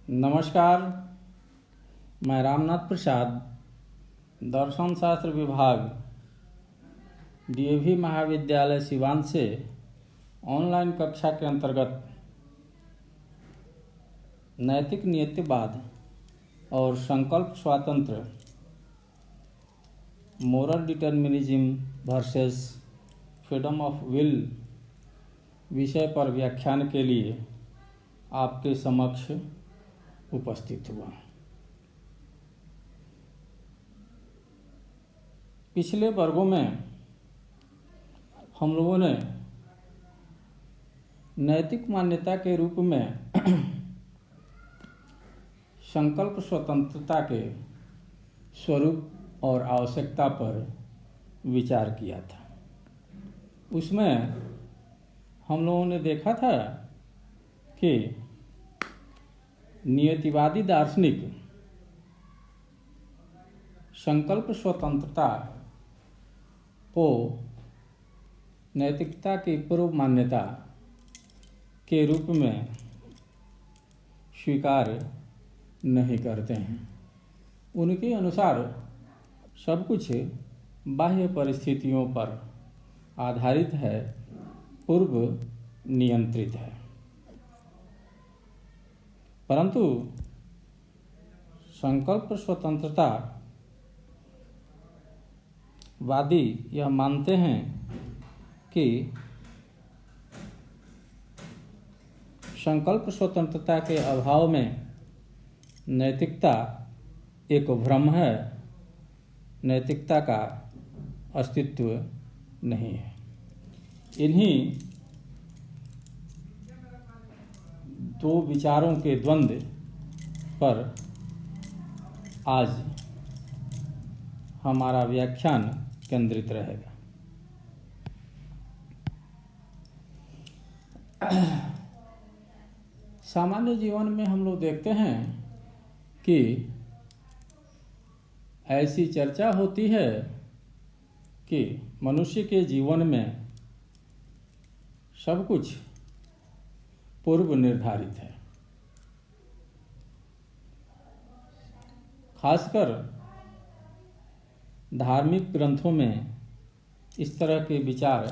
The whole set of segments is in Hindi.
नमस्कार। मैं रामनाथ प्रसाद, दर्शन शास्त्र विभाग, डीएवी महाविद्यालय सिवान से ऑनलाइन कक्षा के अंतर्गत नैतिक नियतिवाद और संकल्प स्वातंत्र, moral determinism versus freedom of will विषय पर व्याख्यान के लिए आपके समक्ष उपस्थित हुआ। पिछले वर्गों में हम लोगों ने नैतिक मान्यता के रूप में संकल्प स्वतंत्रता के स्वरूप और आवश्यकता पर विचार किया था। उसमें हम लोगों ने देखा था कि नियतिवादी दार्शनिक संकल्प स्वतंत्रता को नैतिकता की पूर्व मान्यता के रूप में स्वीकार नहीं करते हैं। उनके अनुसार सब कुछ बाह्य परिस्थितियों पर आधारित है, पूर्व नियंत्रित है। परंतु संकल्प स्वतंत्रता वादी यह मानते हैं कि संकल्प स्वतंत्रता के अभाव में नैतिकता एक भ्रम है, नैतिकता का अस्तित्व नहीं है। इन्हीं दो विचारों के द्वंद्व पर आज हमारा व्याख्यान केंद्रित रहेगा। सामान्य जीवन में हम लोग देखते हैं कि ऐसी चर्चा होती है कि मनुष्य के जीवन में सब कुछ पूर्व निर्धारित है। खासकर धार्मिक ग्रंथों में इस तरह के विचार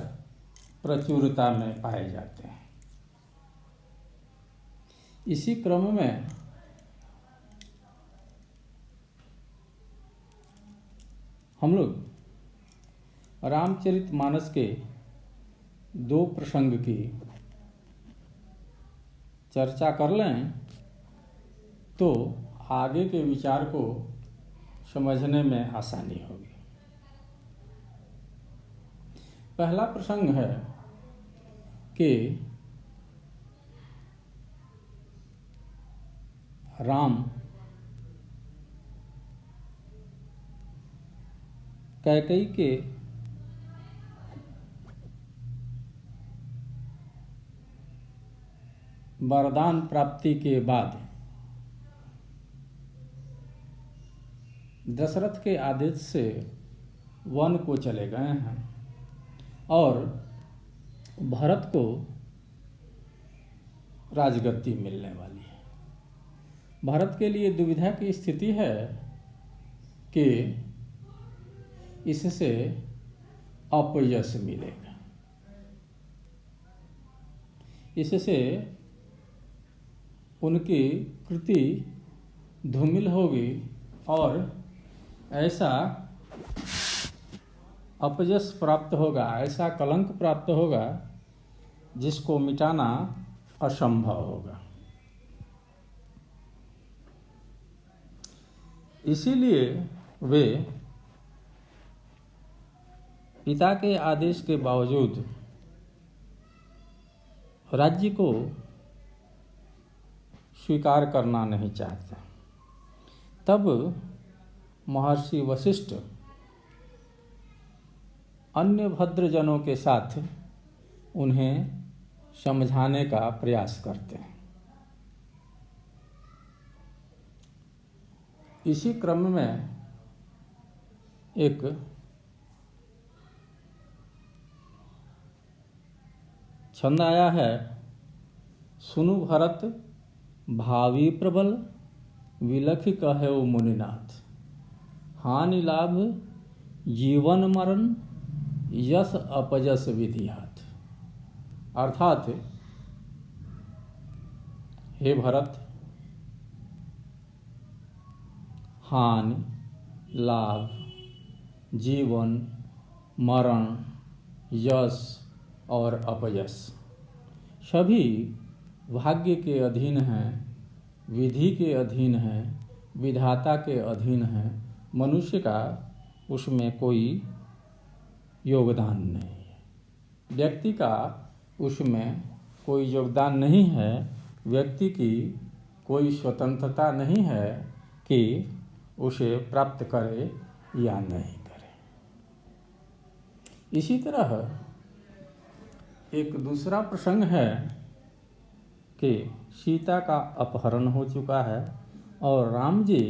प्रचुरता में पाए जाते हैं। इसी क्रम में हम लोग रामचरितमानस के दो प्रसंग की चर्चा कर लें तो आगे के विचार को समझने में आसानी होगी। पहला प्रसंग है कि राम कैकेयी के वरदान प्राप्ति के बाद दशरथ के आदेश से वन को चले गए हैं और भरत को राजगद्दी मिलने वाली है। भरत के लिए दुविधा की स्थिति है कि इससे अपयश मिलेगा, इससे उनकी कृति धूमिल होगी और ऐसा अपयश प्राप्त होगा, ऐसा कलंक प्राप्त होगा जिसको मिटाना असंभव होगा। इसीलिए वे पिता के आदेश के बावजूद राज्य को स्वीकार करना नहीं चाहते। तब महर्षि वशिष्ठ अन्य भद्रजनों के साथ उन्हें समझाने का प्रयास करते हैं। इसी क्रम में एक छंद आया है, सुनु भरत भावी प्रबल विलख कहो मुनिनाथ। हानि लाभ जीवन मरण यश अपजस विधियात। अर्थात हे भरत, हानि लाभ जीवन मरण यश और अपयश सभी भाग्य के अधीन हैं, विधि के अधीन हैं, विधाता के अधीन हैं। मनुष्य का उसमें कोई योगदान नहीं है, व्यक्ति का उसमें कोई योगदान नहीं है, व्यक्ति की कोई स्वतंत्रता नहीं है कि उसे प्राप्त करे या नहीं करे। इसी तरह एक दूसरा प्रसंग है कि सीता का अपहरण हो चुका है और राम जी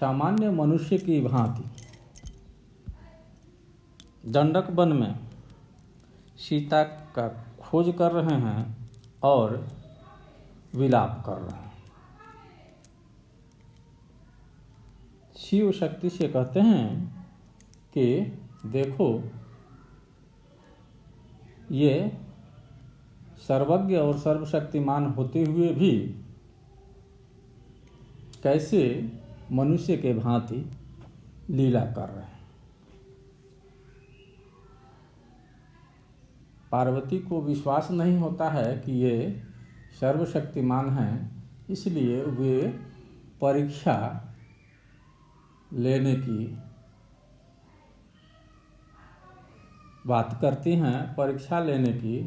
सामान्य मनुष्य की भांति दंडक वन में सीता का खोज कर रहे हैं और विलाप कर रहे हैं। शिव शक्ति से कहते हैं कि देखो, ये सर्वज्ञ और सर्वशक्तिमान होते हुए भी कैसे मनुष्य के भांति लीला कर रहे हैं। पार्वती को विश्वास नहीं होता है कि ये सर्वशक्तिमान हैं, इसलिए वे परीक्षा लेने की बात करती हैं, परीक्षा लेने की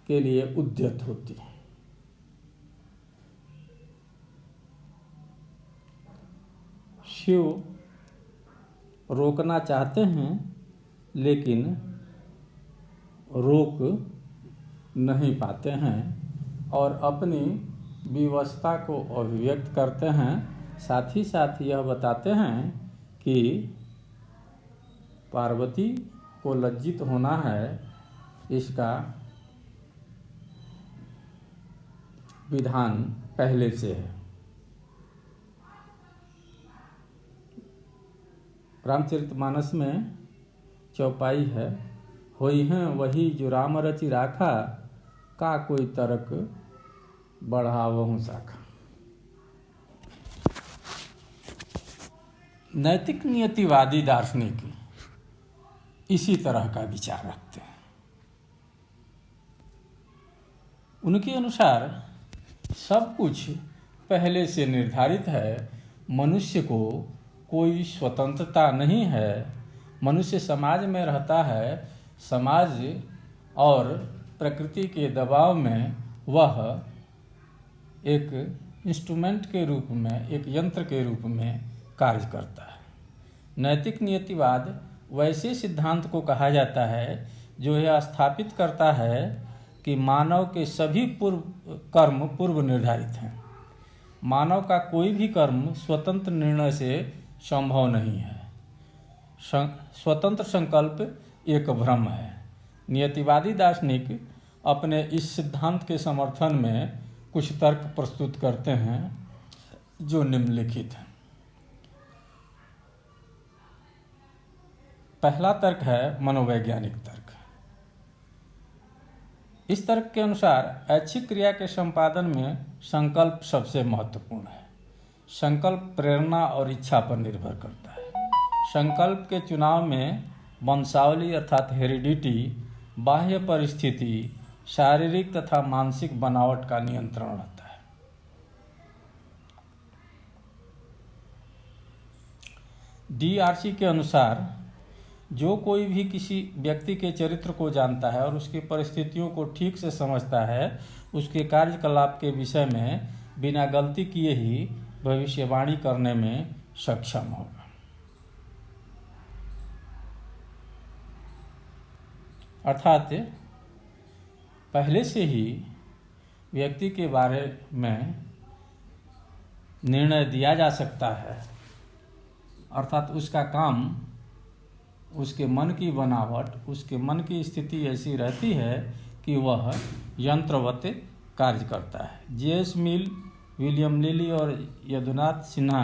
के लिए उद्यत होती है। शिव रोकना चाहते हैं लेकिन रोक नहीं पाते हैं और अपनी विवशता को अभिव्यक्त करते हैं। साथ ही साथ यह बताते हैं कि पार्वती को लज्जित होना है, इसका विधान पहले से है। रामचरितमानस में चौपाई है, होई हैं वही जो राम रचि राखा, का कोई तरक बढ़ावहु शाखा। नैतिक नियतिवादी दार्शनिक इसी तरह का विचार रखते हैं। उनके अनुसार सब कुछ पहले से निर्धारित है, मनुष्य को कोई स्वतंत्रता नहीं है। मनुष्य समाज में रहता है, समाज और प्रकृति के दबाव में वह एक इंस्ट्रूमेंट के रूप में, एक यंत्र के रूप में कार्य करता है। नैतिक नियतिवाद वैसे सिद्धांत को कहा जाता है जो यह स्थापित करता है कि मानव के सभी कर्म पूर्व निर्धारित हैं। मानव का कोई भी कर्म स्वतंत्र निर्णय से संभव नहीं है। स्वतंत्र संकल्प एक भ्रम है। नियतिवादी दार्शनिक अपने इस सिद्धांत के समर्थन में कुछ तर्क प्रस्तुत करते हैं जो निम्नलिखित हैं। पहला तर्क है मनोवैज्ञानिक तर्क। इस तर्क के अनुसार ऐच्छिक क्रिया के संपादन में संकल्प सबसे महत्वपूर्ण है। संकल्प प्रेरणा और इच्छा पर निर्भर करता है। संकल्प के चुनाव में वंशावली अर्थात हेरिडिटी, बाह्य परिस्थिति, शारीरिक तथा मानसिक बनावट का नियंत्रण रहता है। DRC के अनुसार जो कोई भी किसी व्यक्ति के चरित्र को जानता है और उसकी परिस्थितियों को ठीक से समझता है, उसके कार्यकलाप के विषय में बिना गलती किए ही भविष्यवाणी करने में सक्षम होगा। अर्थात पहले से ही व्यक्ति के बारे में निर्णय दिया जा सकता है, अर्थात उसका काम, उसके मन की बनावट, उसके मन की स्थिति ऐसी रहती है कि वह यंत्रवत कार्य करता है। जे.एस. मिल, विलियम लिली और यदुनाथ सिन्हा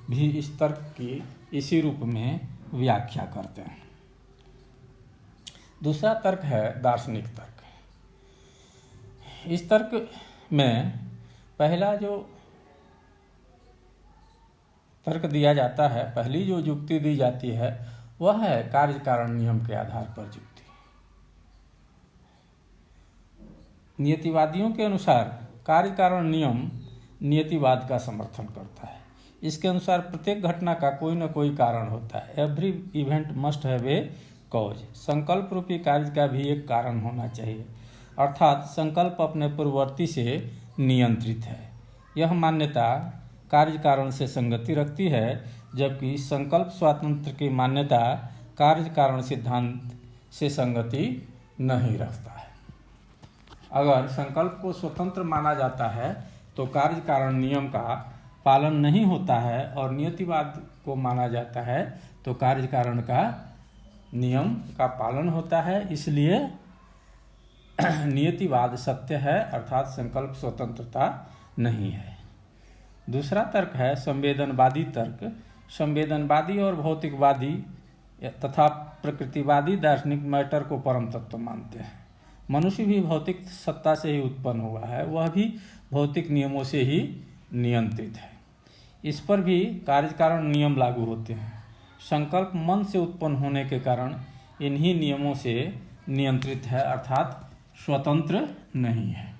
भी इस तर्क की इसी रूप में व्याख्या करते हैं। दूसरा तर्क है दार्शनिक तर्क। इस तर्क में पहला जो तर्क दिया जाता है, पहली जो युक्ति दी जाती है वह है कार्य कारण नियम के आधार पर युक्ति। नियतिवादियों के अनुसार कार्य कारण नियम नियतिवाद का समर्थन करता है। इसके अनुसार प्रत्येक घटना का कोई न कोई कारण होता है। Every event must have a cause. संकल्प रूपी कार्य का भी एक कारण होना चाहिए, अर्थात संकल्प अपने पूर्ववर्ती से नियंत्रित है। यह मान्यता कार्य कारण से संगति रखती है, जबकि संकल्प स्वातंत्र की मान्यता कार्य कारण सिद्धांत से संगति नहीं रखता है। अगर संकल्प को स्वतंत्र माना जाता है तो कार्य कारण नियम का पालन नहीं होता है, और नियतिवाद को माना जाता है तो कार्य कारण का नियम का पालन होता है। इसलिए नियतिवाद सत्य है, अर्थात संकल्प स्वतंत्रता नहीं है। दूसरा तर्क है संवेदनवादी तर्क। संवेदनवादी और भौतिकवादी तथा प्रकृतिवादी दार्शनिक मैटर को परम तत्व मानते हैं। मनुष्य भी भौतिक सत्ता से ही उत्पन्न हुआ है, वह भी भौतिक नियमों से ही नियंत्रित है। इस पर भी कार्य कारण नियम लागू होते हैं। संकल्प मन से उत्पन्न होने के कारण इन्हीं नियमों से नियंत्रित है, अर्थात स्वतंत्र नहीं है।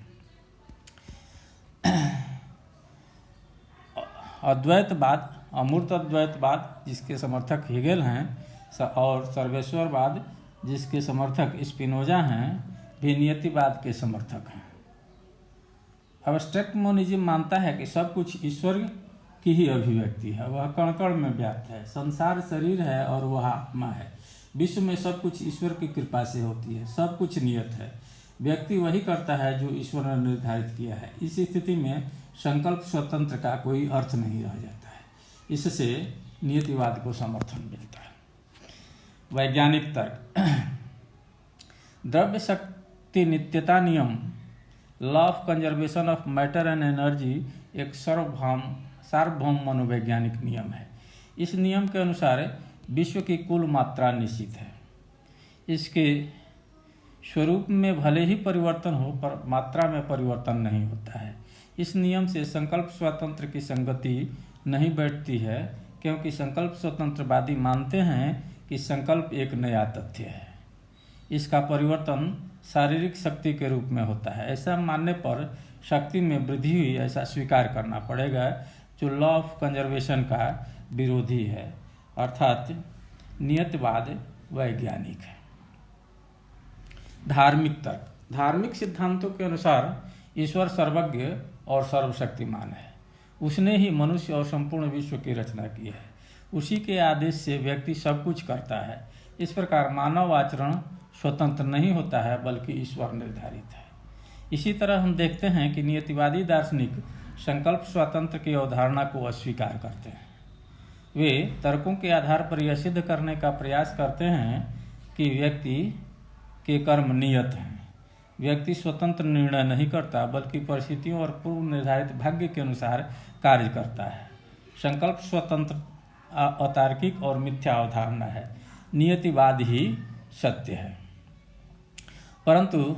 अद्वैतवाद, अमूर्त अद्वैतवाद जिसके समर्थक हेगेल हैं और सर्वेश्वरवाद जिसके समर्थक स्पिनोजा हैं, भी नियतिवाद के समर्थक हैं। एब्स्ट्रैक्ट मोनिज्म मानता है कि सब कुछ ईश्वर की ही अभिव्यक्ति है, वह कण कण में व्याप्त है। संसार शरीर है और वह आत्मा है। विश्व में सब कुछ ईश्वर की कृपा से होती है, सब कुछ नियत है। व्यक्ति वही करता है जो ईश्वर ने निर्धारित किया है। इस स्थिति में संकल्प स्वतंत्र का कोई अर्थ नहीं रह जाता है। इससे नियतिवाद को समर्थन मिलता है। वैज्ञानिक तर्क। द्रव्य शक्ति नित्यता नियम, law of conservation of matter and energy, एक सार्वभौम मनोवैज्ञानिक नियम है। इस नियम के अनुसार विश्व की कुल मात्रा निश्चित है। इसके स्वरूप में भले ही परिवर्तन हो, पर मात्रा में परिवर्तन नहीं होता है। इस नियम से संकल्प स्वतंत्र की संगति नहीं बैठती है, क्योंकि संकल्प स्वतंत्रवादी मानते हैं कि संकल्प एक नया तथ्य है। इसका परिवर्तन शारीरिक शक्ति के रूप में होता है। ऐसा मानने पर शक्ति में वृद्धि हुई ऐसा स्वीकार करना पड़ेगा, जो लॉ ऑफ कंजर्वेशन का विरोधी है, अर्थात नियतिवाद वैज्ञानिक है। धार्मिक तर्क। धार्मिक सिद्धांतों के अनुसार ईश्वर सर्वज्ञ और सर्वशक्तिमान है। उसने ही मनुष्य और संपूर्ण विश्व की रचना की है। उसी के आदेश से व्यक्ति सब कुछ करता है। इस प्रकार मानव आचरण स्वतंत्र नहीं होता है, बल्कि ईश्वर निर्धारित है। इसी तरह हम देखते हैं कि नियतिवादी दार्शनिक संकल्प स्वातंत्र की अवधारणा को अस्वीकार करते हैं। वे तर्कों के आधार पर यह सिद्ध करने का प्रयास करते हैं कि व्यक्ति के कर्म नियत हैं। व्यक्ति स्वतंत्र निर्णय नहीं करता, बल्कि परिस्थितियों और पूर्व निर्धारित भाग्य के अनुसार कार्य करता है। संकल्प स्वतंत्र अतार्किक और मिथ्या अवधारणा है। नियतिवाद ही सत्य है। परंतु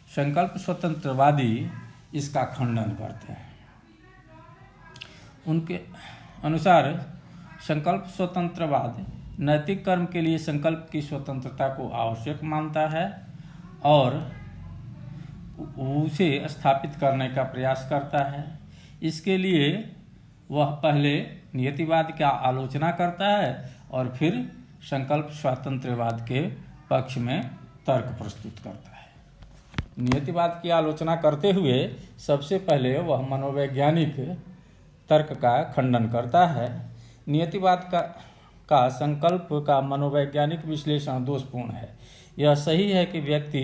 संकल्प स्वतंत्रवादी इसका खंडन करते हैं। उनके अनुसार संकल्प स्वतंत्रवाद नैतिक कर्म के लिए संकल्प की स्वतंत्रता को आवश्यक मानता है और उसे स्थापित करने का प्रयास करता है। इसके लिए वह पहले नियतिवाद की आलोचना करता है और फिर संकल्प स्वातंत्रवाद के पक्ष में तर्क प्रस्तुत करता है। नियतिवाद की आलोचना करते हुए सबसे पहले वह मनोवैज्ञानिक तर्क का खंडन करता है। नियतिवाद का संकल्प का मनोवैज्ञानिक विश्लेषण दोषपूर्ण है। यह सही है कि व्यक्ति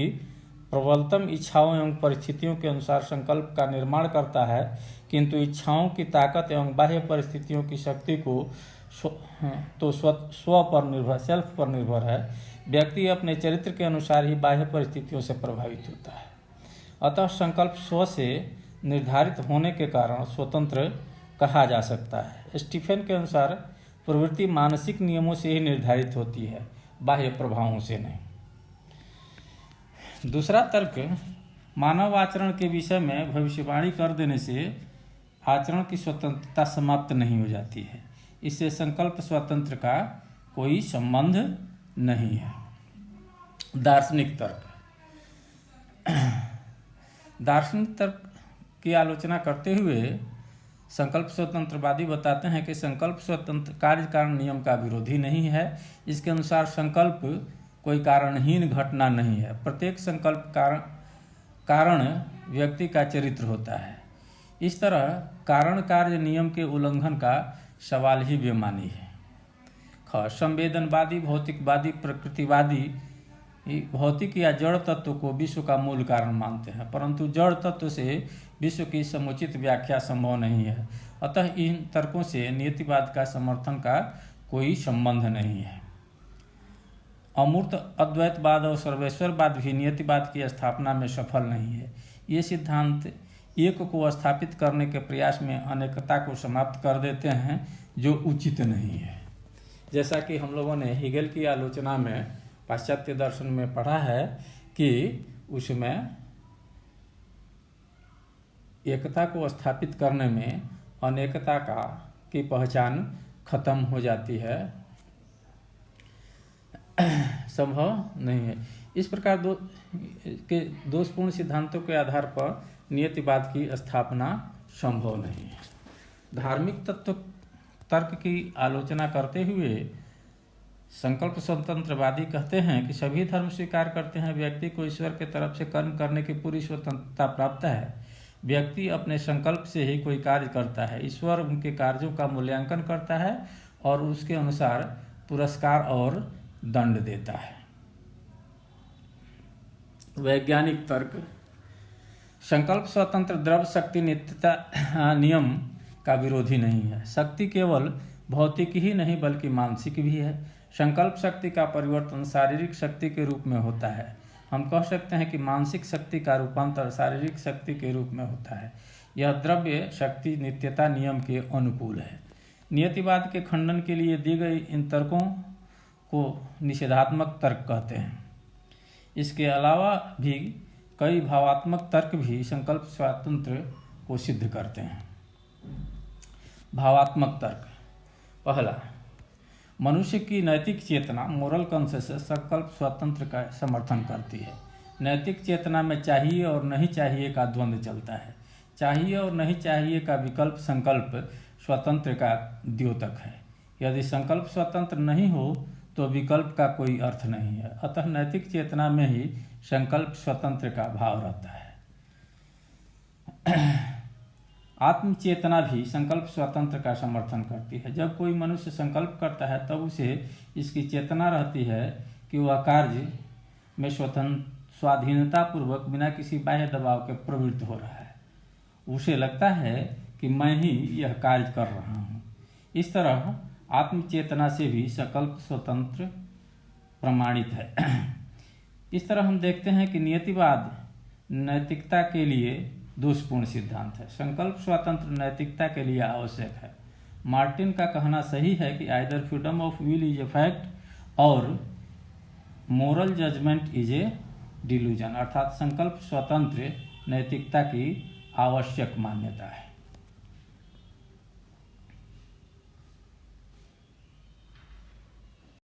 प्रबलतम इच्छाओं एवं परिस्थितियों के अनुसार संकल्प का निर्माण करता है, किंतु इच्छाओं की ताकत एवं बाह्य परिस्थितियों की शक्ति को स्व पर निर्भर, सेल्फ पर निर्भर है। व्यक्ति अपने चरित्र के अनुसार ही बाह्य परिस्थितियों से प्रभावित होता है। अतः संकल्प स्व से निर्धारित होने के कारण स्वतंत्र कहा जा सकता है। स्टीफन के अनुसार प्रवृत्ति मानसिक नियमों से ही निर्धारित होती है, बाह्य प्रभावों से नहीं। दूसरा तर्क, मानव आचरण के विषय में भविष्यवाणी कर देने से आचरण की स्वतंत्रता समाप्त नहीं हो जाती है। इससे संकल्प स्वतंत्र का कोई संबंध नहीं है। दार्शनिक तर्क, दार्शनिक तर्क की आलोचना करते हुए संकल्प स्वतंत्रवादी बताते हैं कि संकल्प स्वतंत्र कार्य कारण नियम का विरोधी नहीं है। इसके अनुसार संकल्प कोई कारणहीन घटना नहीं है। प्रत्येक संकल्प कारण व्यक्ति का चरित्र होता है। इस तरह कारण कार्य नियम के उल्लंघन का सवाल ही बेमानी है। संवेदनवादी, भौतिकवादी, प्रकृतिवादी भौतिक या जड़ तत्व को विश्व का मूल कारण मानते हैं, परंतु जड़ तत्व से विश्व की समुचित व्याख्या संभव नहीं है। अतः इन तर्कों से नियतिवाद का समर्थन का कोई संबंध नहीं है। अमूर्त अद्वैतवाद और सर्वेश्वरवाद भी नियतिवाद की स्थापना में सफल नहीं है। ये सिद्धांत एक को स्थापित करने के प्रयास में अनेकता को समाप्त कर देते हैं, जो उचित नहीं है। जैसा कि हम लोगों ने हेगेल की आलोचना में पाश्चात्य दर्शन में पढ़ा है कि उसमें एकता को स्थापित करने में अनेकता की पहचान खत्म हो जाती है, संभव नहीं है। इस प्रकार दोषपूर्ण सिद्धांतों के आधार पर नियतिवाद की स्थापना संभव नहीं है। धार्मिक तर्क की आलोचना करते हुए संकल्प स्वतंत्रवादी कहते हैं कि सभी धर्म स्वीकार करते हैं व्यक्ति को ईश्वर के तरफ से कर्म करने की पूरी स्वतंत्रता प्राप्त है। व्यक्ति अपने संकल्प से ही कोई कार्य करता है। ईश्वर उनके कार्यों का मूल्यांकन करता है और उसके अनुसार पुरस्कार और दंड देता है। वैज्ञानिक तर्क, संकल्प स्वतंत्र द्रव्य शक्ति नित्यता नियम का विरोधी नहीं है। शक्ति केवल भौतिक ही नहीं बल्कि मानसिक भी है। संकल्प शक्ति का परिवर्तन शारीरिक शक्ति के रूप में होता है। हम कह सकते हैं कि मानसिक शक्ति का रूपांतर शारीरिक शक्ति के रूप में होता है। यह द्रव्य शक्ति नित्यता नियम के अनुकूल है। नियतिवाद के खंडन के लिए दी गई इन तर्कों को निषेधात्मक तर्क कहते हैं। इसके अलावा भी कई भावात्मक तर्क भी संकल्प स्वातंत्र्य को सिद्ध करते हैं। भावात्मक तर्क, पहला, मनुष्य की नैतिक चेतना मोरल कॉन्शस संकल्प स्वतंत्र का समर्थन करती है। नैतिक चेतना में चाहिए और नहीं चाहिए का द्वंद्व चलता है। चाहिए और नहीं चाहिए का विकल्प संकल्प स्वतंत्र का द्योतक है। यदि संकल्प स्वतंत्र नहीं हो तो विकल्प का कोई अर्थ नहीं है। अतः नैतिक चेतना में ही संकल्प स्वतंत्र का भाव रहता है। आत्मचेतना भी संकल्प स्वतंत्र का समर्थन करती है। जब कोई मनुष्य संकल्प करता है तब उसे इसकी चेतना रहती है कि वह कार्य में स्वाधीनता पूर्वक बिना किसी बाह्य दबाव के प्रवृत्त हो रहा है। उसे लगता है कि मैं ही यह कार्य कर रहा हूँ। इस तरह आत्मचेतना से भी संकल्प स्वतंत्र प्रमाणित है। इस तरह हम देखते हैं कि नियतिवाद नैतिकता के लिए दोषपूर्ण सिद्धांत है। संकल्प स्वतंत्र नैतिकता के लिए आवश्यक है। मार्टिन का कहना सही है कि either freedom of will is a fact और moral judgment is a delusion, अर्थात संकल्प स्वतंत्र नैतिकता की आवश्यक मान्यता है।